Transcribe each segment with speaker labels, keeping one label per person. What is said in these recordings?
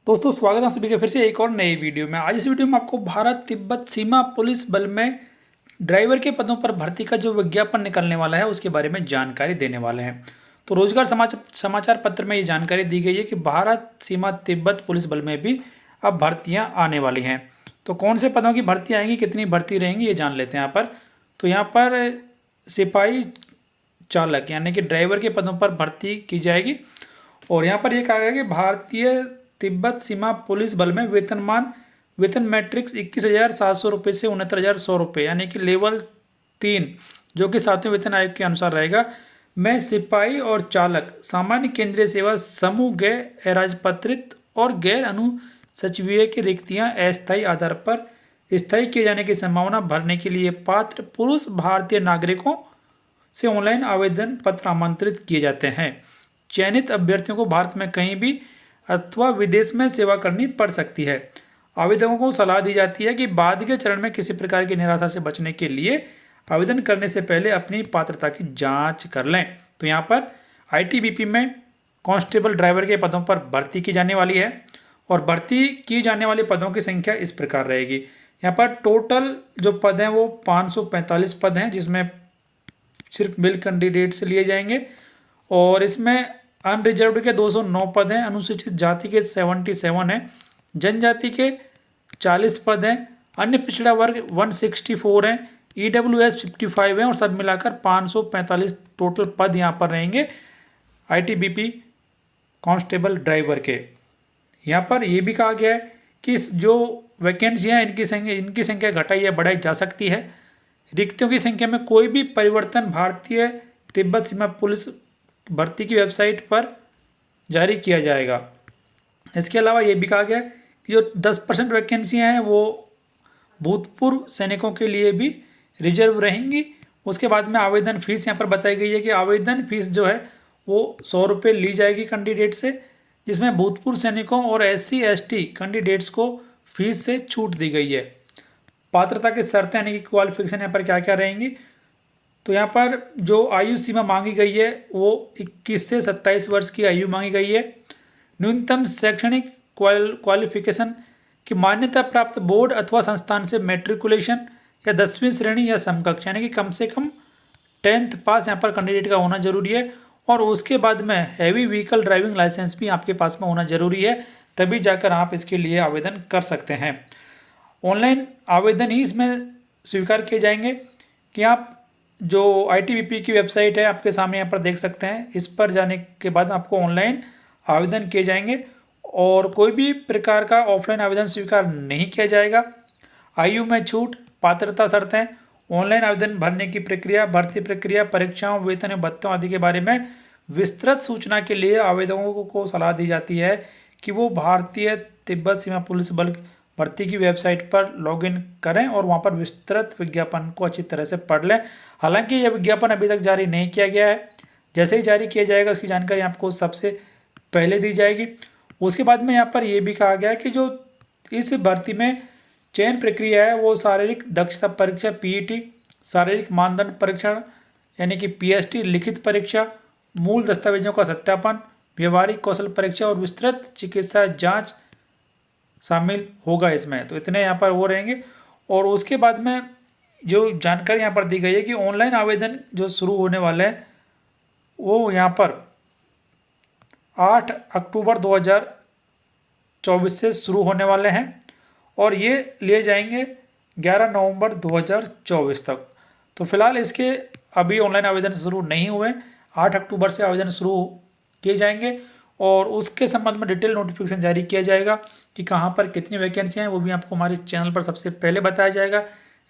Speaker 1: दोस्तों स्वागत है आप सभी का फिर से एक और नई वीडियो में। आज इस वीडियो में आपको भारत तिब्बत सीमा पुलिस बल में ड्राइवर के पदों पर भर्ती का जो विज्ञापन निकलने वाला है उसके बारे में जानकारी देने वाले हैं। तो रोजगार समाचार पत्र में ये जानकारी दी गई है कि भारत सीमा तिब्बत पुलिस बल में भी अब भर्तियां आने वाली हैं। तो कौन से पदों की भर्ती आएंगी, कितनी भर्ती रहेंगी, ये जान लेते हैं यहाँ पर। तो यहाँ पर सिपाही चालक यानी कि ड्राइवर के पदों पर भर्ती की जाएगी। और यहाँ पर यह कहा गया कि भारतीय तिब्बत सीमा पुलिस बल में वेतन मैट्रिक्स 21,700 रुपये से 69,100 रुपये यानी कि लेवल 3 जो कि 7वें वेतन आयोग के अनुसार रहेगा में सिपाही और चालक सामान्य केंद्रीय सेवा समूह गैर अराजपत्रित और गैर अनुसचिवीय की रिक्तियां अस्थायी आधार पर स्थायी किए जाने की संभावना भरने के लिए पात्र पुरुष भारतीय नागरिकों से ऑनलाइन आवेदन पत्र आमंत्रित किए जाते हैं। चयनित अभ्यर्थियों को भारत में कहीं भी अथवा विदेश में सेवा करनी पड़ सकती है। आवेदकों को सलाह दी जाती है कि बाद के चरण में किसी प्रकार की निराशा से बचने के लिए आवेदन करने से पहले अपनी पात्रता की जांच कर लें। तो यहाँ पर आईटीबीपी में कांस्टेबल ड्राइवर के पदों पर भर्ती की जाने वाली है और भर्ती की जाने वाले पदों की संख्या इस प्रकार रहेगी। यहाँ पर टोटल जो पद हैं वो 545 पद हैं, जिसमें सिर्फ मेल कैंडिडेट से लिए जाएंगे और इसमें अनरिजर्व्ड के 209 पद हैं, अनुसूचित जाति के 77 हैं, जनजाति के 40 पद हैं, अन्य पिछड़ा वर्ग 164 हैं, ईडब्ल्यूएस 55 हैं और सब मिलाकर 545 टोटल पद यहाँ पर रहेंगे आईटीबीपी कांस्टेबल ड्राइवर के। यहाँ पर यह भी कहा गया है कि जो वैकेंसियाँ इनकी संख्या घटाई या बढ़ाई जा सकती है। रिक्तियों की संख्या में कोई भी परिवर्तन भारतीय तिब्बत सीमा पुलिस भर्ती की वेबसाइट पर जारी किया जाएगा। इसके अलावा ये भी कहा गया कि जो 10% वैकेंसियाँ हैं वो भूतपूर्व सैनिकों के लिए भी रिजर्व रहेंगी। उसके बाद में आवेदन फीस यहाँ पर बताई गई है कि आवेदन फीस जो है वो 100 रुपये ली जाएगी कैंडिडेट से, जिसमें भूतपूर्व सैनिकों और SC/ST कैंडिडेट्स को फीस से छूट दी गई है। पात्रता की शर्तें यानी कि क्वालिफिकेशन यहाँ पर क्या क्या रहेंगी, तो यहाँ पर जो आयु सीमा मांगी गई है वो 21 से 27 वर्ष की आयु मांगी गई है। न्यूनतम शैक्षणिक क्वालिफिकेशन की मान्यता प्राप्त बोर्ड अथवा संस्थान से मैट्रिकुलेशन या 10वीं श्रेणी या समकक्ष यानी कि कम से कम 10th पास यहाँ पर कैंडिडेट का होना जरूरी है। और उसके बाद में हैवी व्हीकल ड्राइविंग लाइसेंस भी आपके पास में होना जरूरी है, तभी जाकर आप इसके लिए आवेदन कर सकते हैं। ऑनलाइन आवेदन ही इसमें स्वीकार किए जाएंगे कि आप जो आईटीबीपी की वेबसाइट है आपके सामने यहाँ पर देख सकते हैं, इस पर जाने के बाद आपको ऑनलाइन आवेदन किए जाएंगे और कोई भी प्रकार का ऑफलाइन आवेदन स्वीकार नहीं किया जाएगा। आयु में छूट, पात्रता शर्तें, ऑनलाइन आवेदन भरने की प्रक्रिया, भर्ती प्रक्रिया, परीक्षाओं, वेतन एवं भत्तों आदि के बारे में विस्तृत सूचना के लिए आवेदकों को सलाह दी जाती है कि वो भारतीय तिब्बत सीमा पुलिस बल भर्ती की वेबसाइट पर लॉगिन करें और वहां पर विस्तृत विज्ञापन को अच्छी तरह से पढ़ लें। हालांकि यह विज्ञापन अभी तक जारी नहीं किया गया है, जैसे ही जारी किया जाएगा उसकी जानकारी आपको सबसे पहले दी जाएगी। उसके बाद में यहाँ पर यह भी कहा गया है कि जो इस भर्ती में चयन प्रक्रिया है वो शारीरिक दक्षता परीक्षा PET, शारीरिक मानदंड परीक्षण यानी कि PST, लिखित परीक्षा, मूल दस्तावेजों का सत्यापन, व्यवहारिक कौशल परीक्षा और विस्तृत चिकित्सा जाँच शामिल होगा इसमें। तो इतने यहाँ पर वो रहेंगे। और उसके बाद में जो जानकारी यहाँ पर दी गई है कि ऑनलाइन आवेदन जो शुरू होने वाले हैं वो यहाँ पर 8 अक्टूबर 2024 से शुरू होने वाले हैं और ये लिए जाएंगे 11 नवंबर 2024 तक। तो फिलहाल इसके अभी ऑनलाइन आवेदन शुरू नहीं हुए, 8 अक्टूबर से आवेदन शुरू किए जाएंगे और उसके संबंध में डिटेल नोटिफिकेशन जारी किया जाएगा कि कहाँ पर कितनी वैकेंसियाँ हैं, वो भी आपको हमारे चैनल पर सबसे पहले बताया जाएगा।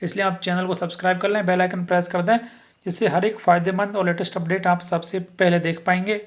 Speaker 1: इसलिए आप चैनल को सब्सक्राइब कर लें, बेल आइकन प्रेस कर दें, जिससे हर एक फ़ायदेमंद और लेटेस्ट अपडेट आप सबसे पहले देख पाएंगे।